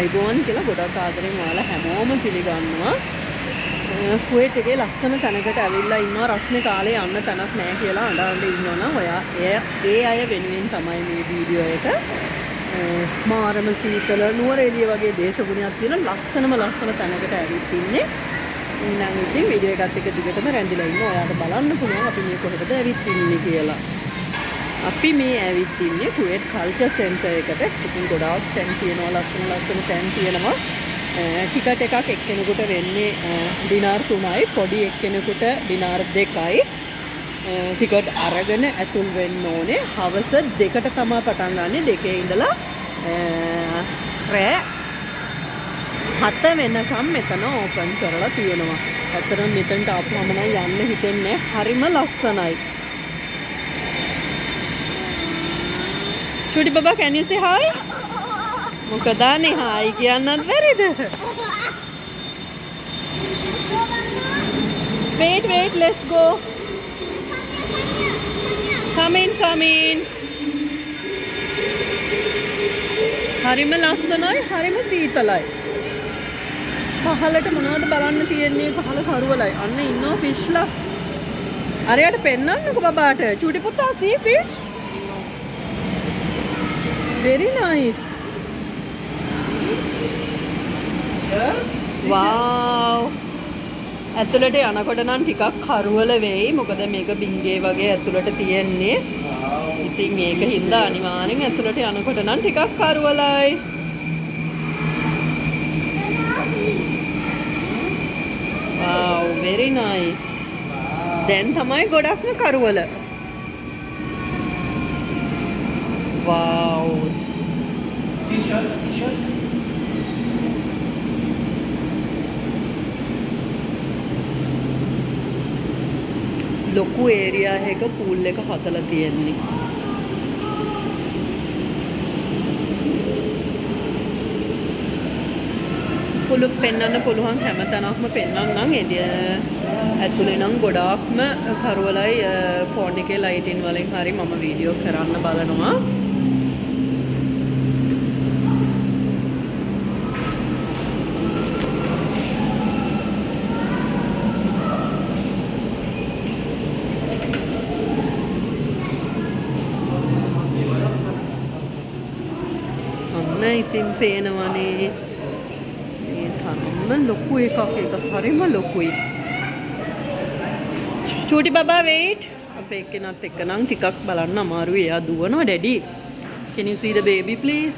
අයිබෝන් කියලා ගොඩක් ආදරෙන් ඔයාලා හැමෝම පිළිගන්නවා. කුවේට් එකේ ලස්සන තැනකට ඇවිල්ලා ඉන්නවා. රස්නේ කාලේ යන්න තැනක් නැහැ කියලා අඬන ඉන්නවනම් ඔයා ඒ අය වෙනුවෙන් තමයි මේ වීඩියෝ එක. මාරම සීතල නුවරඑළිය වගේ දේශගුණයක් තියෙන ලස්සන තැනකට ඇවිත් ඉන්නේ. එහෙනම් ඉතින් වීඩියෝ එකත් එක්ක දිගටම රැඳිලා ඉන්න. ඔයාලට බලන්න පුළුවන් අපි මේ කොහෙද ඇවිත් ඉන්නේ කියලා. අපි මේ ඇවිත් ඉන්නේ කුවේට් කල්චර් සෙන්ටර් එකට. ඉතින් ගොඩාක් තැන් තියෙනවා ලස්සන තැන් තියෙනවා. ටිකට් එකක් එක්කෙනෙකුට වෙන්නේ දිනාර් 3යි, පොඩි එක්කෙනෙකුට දිනාර් 2යි. ටිකට් අරගෙන ඇතුල් වෙන්න ඕනේ. හවස 2ට තමයි පටන් ගන්නෙ. 2 ඉඳලා රෑ 7 වෙනකම් මෙතන ඕපන් කරලා තියෙනවා. ඇත්තටම මෙතනට ආපුවම නම් යන්න හිතෙන්නේ හරිම ලස්සනයි. Chuti Baba, can you say hi? Mukadani hi කියන්නත් බැරිද? Wait, let's go. Come in. හරිම ලස්සනයි, හරිම සීතලයි. පහලට මොනවද බලන්න තියෙන්නේ? පහල කරුවලයි. අන්න ඉන්නවා ෆිෂ්ලා. අරයට පෙන්නන්නකෝ බබාට. චූටි පුතා see fish? Very nice. Wow. ඇතුළට යනකොට නම් ටිකක් කරුවල වෙයි. මොකද මේක බින්ගේ වගේ ඇතුළට තියෙන්නේ. ඉතින් ඒක හින්දා අනිවාර්යෙන් ඇතුළට යනකොට නම් ටිකක් කරුවලයි. Wow, very nice. දැන් තමයි ගොඩක්ම කරුවල. Wow. Fisher. ලොකු ඒරියා එකක පූල් එක හදලා තියෙන්නේ. පුළුක් පෙන්වන්න පුළුවන් හැම තැනක්ම පෙන්වන්නම්. ඇතුලේ නම් ගොඩාක්ම කරවලයි ෆෝන් එකේ ලයිටින් වලින් හරි මම වීඩියෝ කරන්න බලනවා. ඉතින් පේනවනේ මේ තරම්ම ලොකු එකක්. ඒක හරිම ලොකුයි. චූටි බබා wait. අපේ එක්කෙනත් එක්ක නම් ටිකක් බලන්න අමාරුයි. එයා දුවනවා daddy. Can you see the baby please?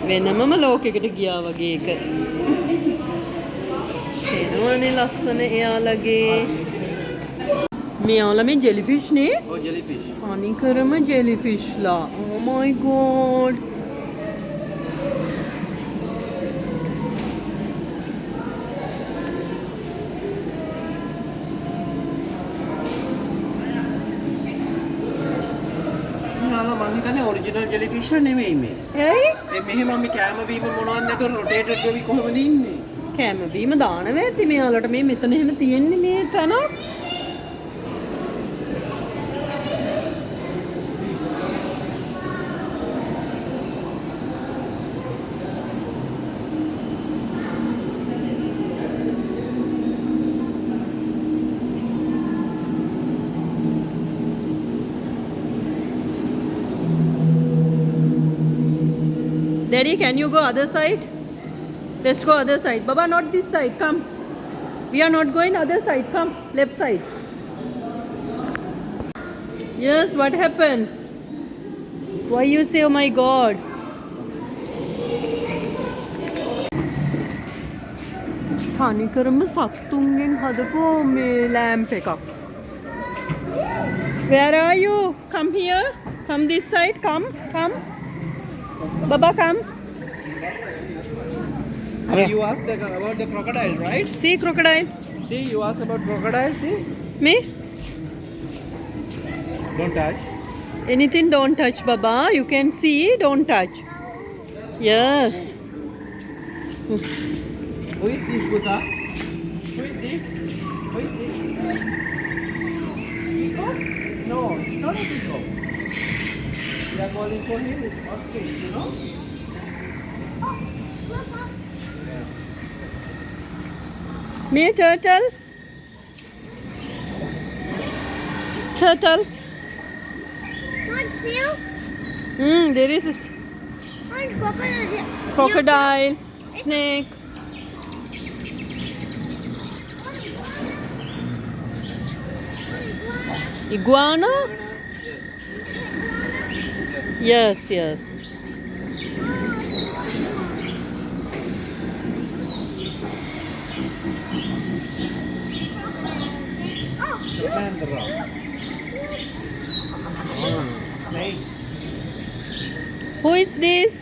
වෙනමම ලෝකෙකට ගියා වගේ එක. එනවනේ ලස්සන එයාලගේ. මෙයාලා මේ ජෙලිෆිෂ් නේ? Oh, jellyfish. අනිකරම ජෙලිෆිෂ් ලා. Oh my god. නාලා මං හිතන්නේ ඔරිජිනල් ජෙලිෆිෂ් නෙමෙයි මේ. ඇයි? මෙහෙම අපි කැම බීම මොනවද නැතුව රොටේටඩ් වෙවි කොහොමද ඉන්නේ? කැම බීම දානවා ඇති මෙයාලට. මේ මෙතන එහෙම තියෙන්නේ මේ තන. Daddy, can you go other side? Let's go other side. Baba, not this side. Come. We are not going other side. Come. Left side. Yes, what happened? Why you say, oh my God? තනිකරම සත්තුන්ගෙන් හදපු මේ lamp එකක්. Where are you? Come here. Come this side. Come. Baba, come. You asked about the crocodile, right? See crocodile. See, you asked about crocodile, see? Me? Don't touch. Anything don't touch, Baba. You can see, don't touch. Yes. Who is this, Buddha? Who is this? Peacock? No, it's not a peacock. We are calling for him with ostrich, you know? Me turtle. Turtle. One snail, There is a one crocodile. crocodile, snake. Iguana? Yes, yes. Salamandra. Snake. Who is this?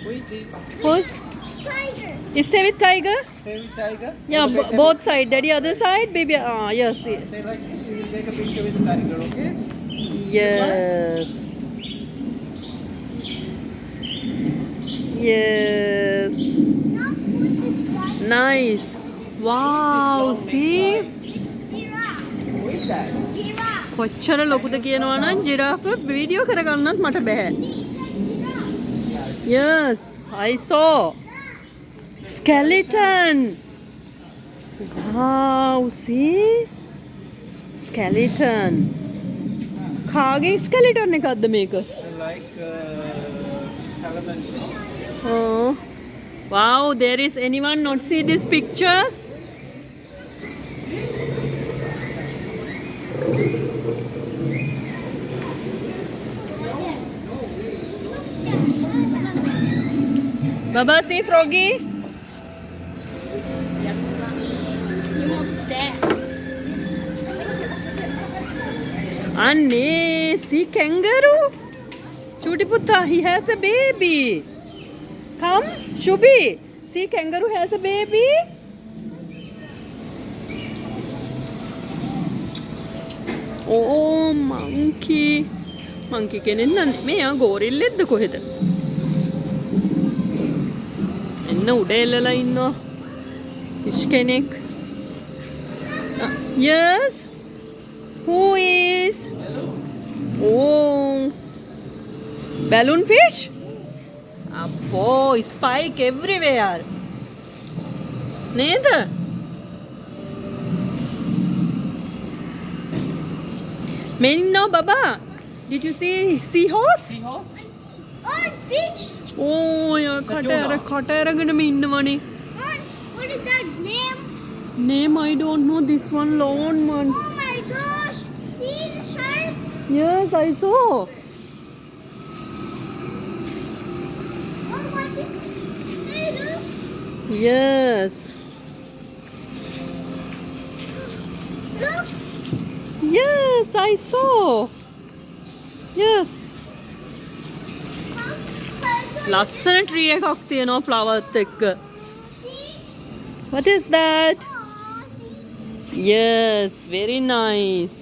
Who is this? Who's? Tiger. Is stay with tiger? Fairy tiger? Yeah, both side. Daddy, other side, baby. Yes. Stay like this. We will take a picture with the tiger, okay? Yes. Yes. Nice. Wow. See? Giraffe. Who is that? Giraffe. කොච්චර ලොකුද කියනවා නම් ජිරාෆ් video කරගන්නත් මට බෑ. Yes, I saw. Skeleton. Wow, see? Skeleton. කාගේ skeleton එකක්ද මේක? Like salamander. Oh. Wow, there is anyone not see these pictures? Baba, see froggy? Anne, see kangaroo? Chuti putta, he has a baby. Come, Shubi. See, kangaroo has a baby. Oh, monkey. Monkey කෙනෙක් නන්නේ. මෙයා ගෝරිල්ලෙක්ද කොහෙද? එන්න උඩ එල්ලලා ඉන්නවා. fish කෙනෙක්. Yes. Who is? Oh. Balloon fish? Oh, spike everywhere. Neither. No, Baba. Did you see seahorse? Seahorse? Oh, fish. Oh, yeah, කට අරගෙනම ඉන්නවනේ. What is that name? Name I don't know. This one long one. Oh my gosh. See the shark? Yes, I saw. Oh, what is hey, look. Yes. Look. Yes, I saw. Yes. ලස්සන tree එකක් තියෙනවා flowers එක්ක. What is that? Yes, very nice.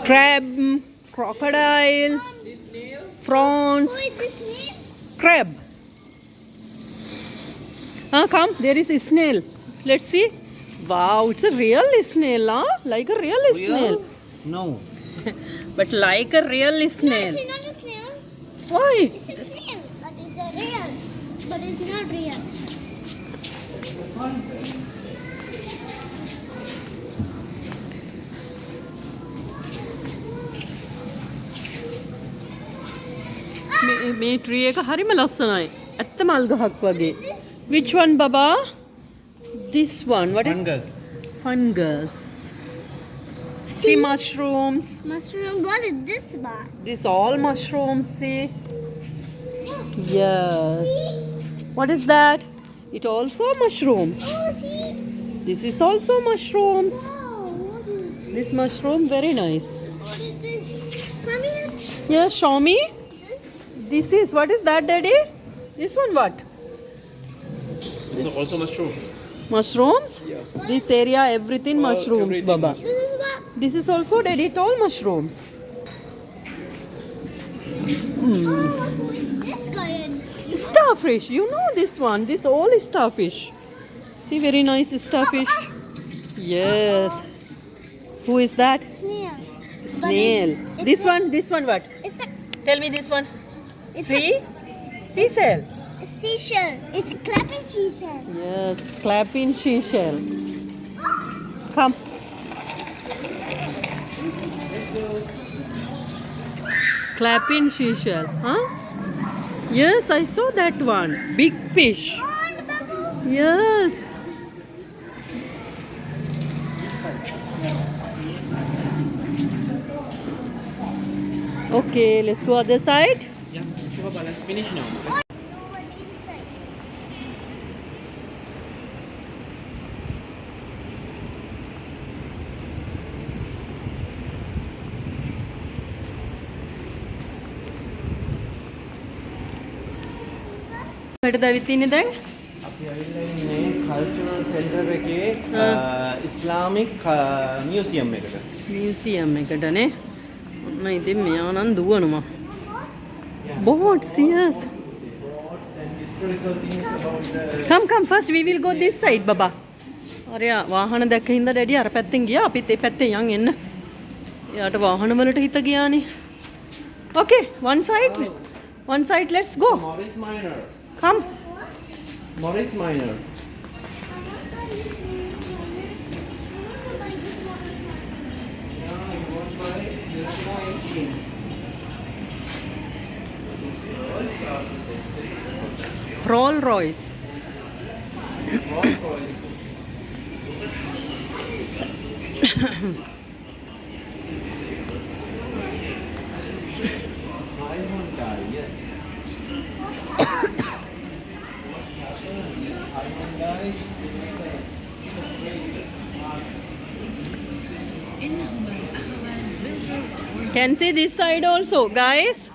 Crab, crocodile, prawns, Who is this name? crab. Come, there is a snail. Let's see. Wow, it's a real snail, huh? Like a real snail. No. But like a real snail. It's not a snail. Why? It's a snail, but it's a real. But it's not real. මේ tree එක හරිම ලස්සනයි. ඇත්ත මල් ගහක් වගේ. Which one, Baba? This one. What is Fungus. fungus? See mushrooms. Mushroom. What is this one? This all mushrooms. See. Yes. What is that? It also mushrooms. Oh, see. This is also mushrooms. Wow. What is This mushroom very nice. What is this? Come here. Yes, show me. This. This is what is that, Daddy? This one what? So also mushroom. Mushrooms? Yeah. This area everything mushrooms, everything Baba. This is what? This is also Daddy, all mushrooms. Oh, what was this guy in? Starfish, you know this one. This all is starfish. See, very nice starfish. Yes. Who is that? Snail. Snail. It's This one what? It's a Tell me this one. It's See? Seashell. seashell. It's a clapping seashell. Yes, clapping seashell. Come. Clapping seashell, huh? Yes, I saw that one. Big fish. Oh, and the bubble. Yes. Okay, let's go other side. Yeah, Shubha, let's finish now. No one inside. කොහෙටද ඇවිත් ඉන්නේ දැන්? අපි ඇවිල්ලා ඉන්නේ cultural centre එකේ ඉස්ලාමික් museum එකට. Museum එකටනේ. ඔන්න ඉතින් මෙයා නම් දුවනවා. Boats, yes. Historical things about the Come, first we will go this side, Baba. අරය වාහන දැක්ක හින්දා ඩැඩි අර පැත්තෙන් ගියා. අපිත් ඒ පැත්තෙන් යන් එන්න. එයාට වාහන වලට හිත ගියානේ. Okay, one side. One side, let's go. Morris Minor. Come. Morris Minor. Rolls Royce. Yes. Can see this side also, guys.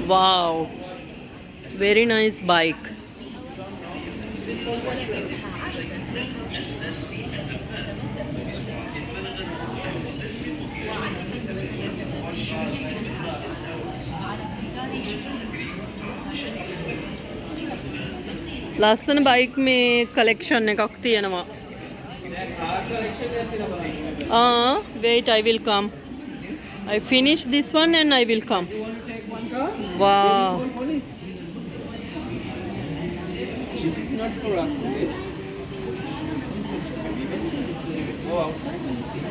Wow, very nice bike. ලස්සන බයික් මේ කලෙක්ෂන් එකක් තියෙනවා. Wait, I will come. I finish this one and I will come. You want to take one car? Wow. One police. This is not for us, okay? Go outside and see.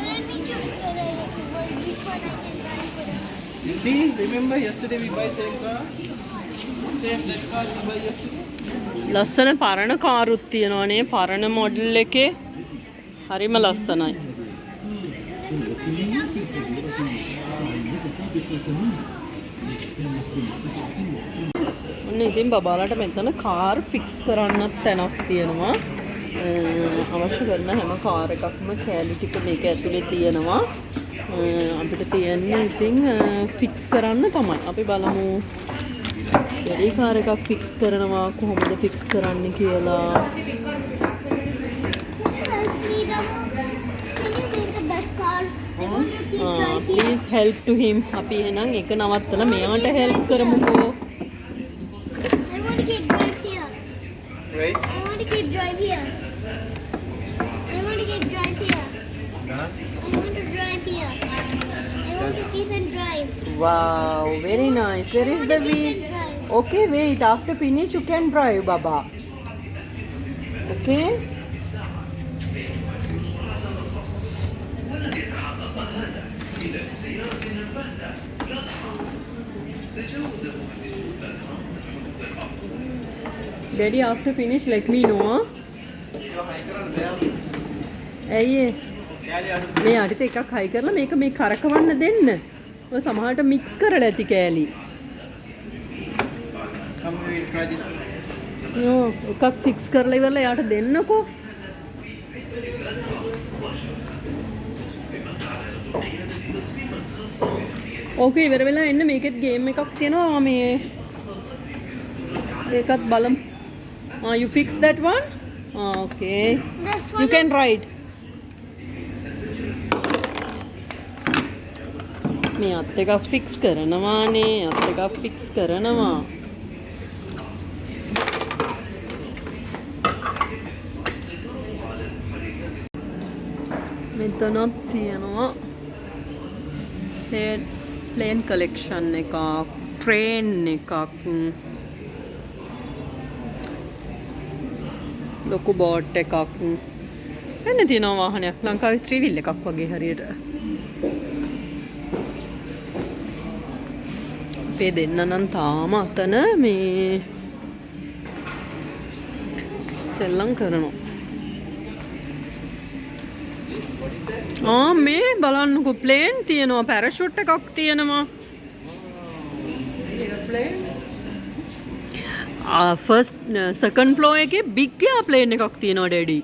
Let me choose which one I can buy for you. See, remember yesterday we buy same car? Same that car we buy yesterday? ලස්සන පරණ කාරුත් තියෙනවානේ පරණ model එකේ හරිම ලස්සනයි. ඔන්න ඉතින් බබාලට මෙතන කාර් ෆික්ස් කරන්නත් තැනක් තියෙනවා. අවශ්‍ය කරන හැම කාර් එකක්ම කෑලි ටික මේක ඇතුලේ තියෙනවා. අපිට තියෙන්නේ ඉතින් ෆික්ස් කරන්න තමයි. අපි බලමු ඩැඩි කාර් එකක් ෆික්ස් කරනවා කොහොමද ෆික්ස් කරන්නේ කියලා. Please help to him. අපි එහෙනම් එක නවත්තලා මෙයාට help කරමුකෝ. I want to get drive here. Right? I want to get drive here. I want to get drive here. Huh? I want to drive here. I want to keep and drive. Wow, very nice. Where is the wheel? Okay, wait. After finish, you can drive, Baba. Okay? Daddy, after finish, let me know. Huh? ඇයි ඒ? මේ අරිත එකක් හයි කරලා මේක මේ කරකවන්න දෙන්න. ඔය සමහරට mix කරලා ඇති කෑලි. Come we try this. එකක් ෆික්ස් කරලා ඉවරලා යාට දෙන්නකෝ. ඕකේ ඉවර වෙලා එන්න මේකෙත් ගේම් එකක් තියෙනවා මේ ඒකත් බලමු. You fix that one? Okay. This You one. can ride. මේ අත් එක ෆික්ස් කරනවානේ. අත් එක ෆික්ස් කරනවා. මෙතනත් තියෙනවා ප්ලේන් කලෙක්ෂන් එකක්, ට්‍රේන් එකක්, ලොකු බෝට් එකක්. එන්න තියෙනවා වාහනයක්. ලංකාවේ ත්‍රිවිල් එකක් වගේ හරියට. අපේ දෙන්න නම් තාම අතන මේ සෙල්ලම් කරනවා. මේ බලන්නකො ප්ලේන් තියෙනවා, පැරෂූට් එකක් තියෙනවා. ෆස්ට් සෙකන්ඩ් ෆ්ලෝ එකේ බිග් එයාප්ලේන් එකක් තියෙනවා daddy.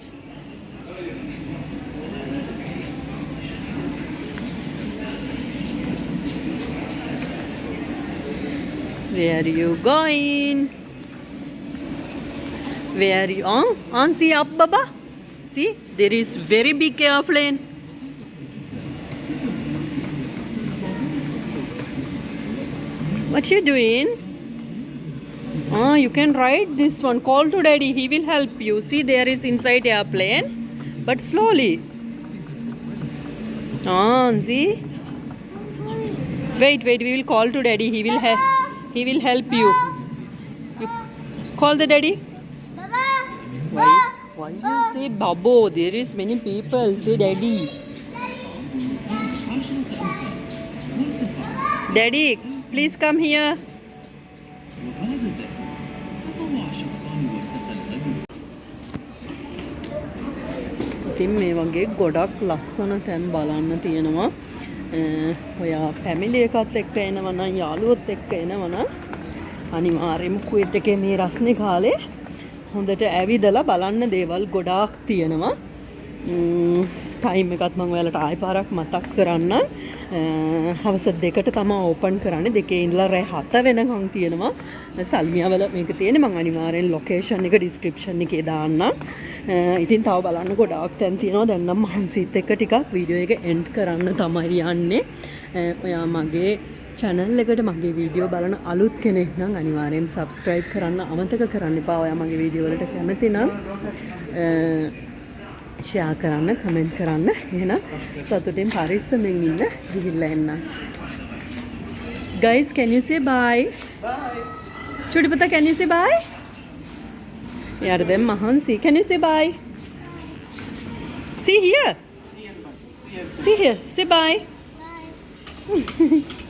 Where you going? Where you see up baba? See, there is very big airplane. What you doing? You can ride this one. Call to daddy, he will help you. See, there is inside airplane, but slowly. See. Wait, we will call to daddy. He will help you. You call the daddy. Baba. Why you say Babo? There is many people. Say daddy. Daddy, please come here. ඉතින් මේ වගේ ගොඩක් ලස්සන තැන් බලන්න තියෙනවා. ඔයා family එකත් එක්ක එනවා නම්, යාළුවොත් එක්ක එනවා නම් අනිවාර්යයෙන්ම කුවේට් එකේ මේ රස්නේ කාලේ හොඳට ඇවිදලා බලන්න දේවල් ගොඩාක් තියෙනවා. ටයිම් එකත් මම ඔයාලට ආයෙ පාරක් මතක් කරන්නම්. හවස 2ට තමයි ඕපන් කරන්නේ. 2 ඉඳලා රෑ 7 වෙනකන් තියෙනවා. සල්මියාවල මේක තියෙන්නේ. මම අනිවාර්යෙන් ලොකේෂන් එක ඩිස්ක්‍රිප්ෂන් එකේ දාන්නම්. ඉතින් තව බලන්න ගොඩාක් තැන් තියෙනවා. දැන් නම් මහන්සිත් එක්ක ටිකක් වීඩියෝ එක එන්ඩ් කරන්න තමයි යන්නේ. ඔයා මගේ channel එකට මගේ වීඩියෝ බලන අලුත් කෙනෙක් නම් අනිවාර්යෙන් subscribe කරන්න අමතක කරන්න එපා. ඔයා මගේ වීඩියෝ වලට කැමති නම් share කරන්න, comment කරන්න. එහෙනම් සතුටින් පරිස්සමෙන් ඉන්න. ගිහිල්ලා එන්න. Guys, can you say bye? Bye. Choti pata, can you say bye? यार them mahansi. Can you say bye? See here. See here. Say bye. Bye.